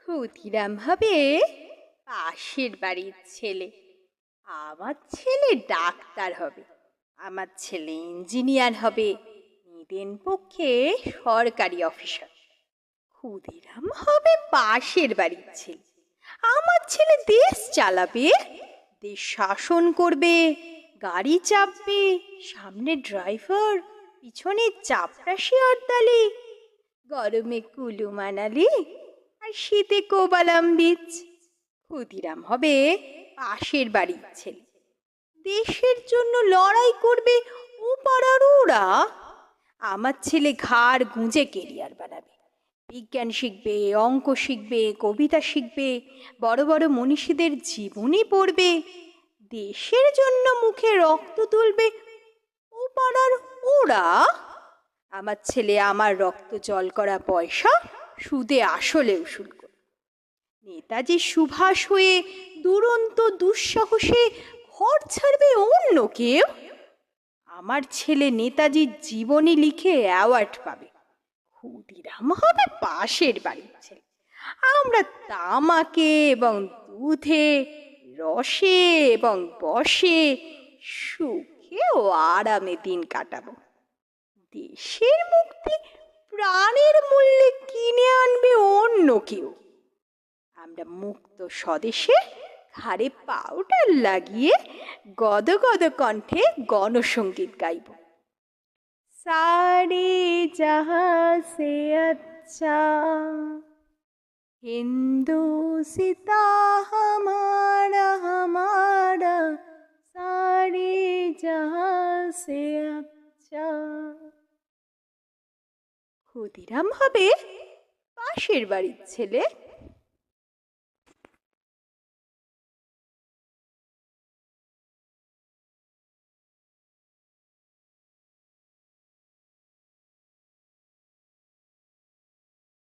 ক্ষুদিরাম হবে পাশের বাড়ির ছেলে। আমার ছেলে ডাক্তার হবে, আমার ছেলে ইঞ্জিনিয়ার হবে, নিদেন পক্ষে সরকারি অফিসার। ক্ষুদিরাম হবে পাশের বাড়ির ছেলে। আমার ছেলে দেশ চালাবে, দেশ শাসন করবে, গাড়ি চাপবে, সামনে ড্রাইভার, পিছনে চাপরাশি আড্ডালি, গরমে কুলু মানালি আর শীতে কোবালাম বীচ। ক্ষুদিরাম হবে পাশের বাড়ির ছেলে। দেশের জন্য লড়াই করবে ও পাড়ার ওরা। আমার ছেলে ঘাড় গুঁজে কেরিয়ার বানাবে, বিজ্ঞান শিখবে, অঙ্ক শিখবে, কবিতা শিখবে, বড় বড় মনীষীদের জীবনী পড়বে, দেশের জন্য মুখে রক্ত তুলবে ও পাড়ার ওরা। আমার ছেলে আমার রক্ত জল করা পয়সা সুদে আসলে উসুল করবে। নেতাজি সুভাষ হয়ে দুরন্ত দুঃসাহসে ঘর ছাড়বে অন্য কেউ। আমার ছেলে নেতাজির জীবনী লিখে অ্যাওয়ার্ড পাবে। ক্ষুদিরাম হবে পাশের বাড়ির ছেলে। আমরা তামাকে এবং দুধে, রসে এবং বসে সুখে ও আরামে দিন কাটাবো। দেশের মুক্তি প্রাণের মূল্যে কিনে আনবে অন্য কেউ। আমরা মুক্ত স্বদেশে ঘাড়ে পাউডার লাগিয়ে গদগদ কণ্ঠে গণসঙ্গীত গাইব। सारे जहां से अच्छा हिंदुस्ता हमारा हमारा सारे जहां से अच्छा। ক্ষুদিরাম হবে পাশের বাড়ির ছেলে।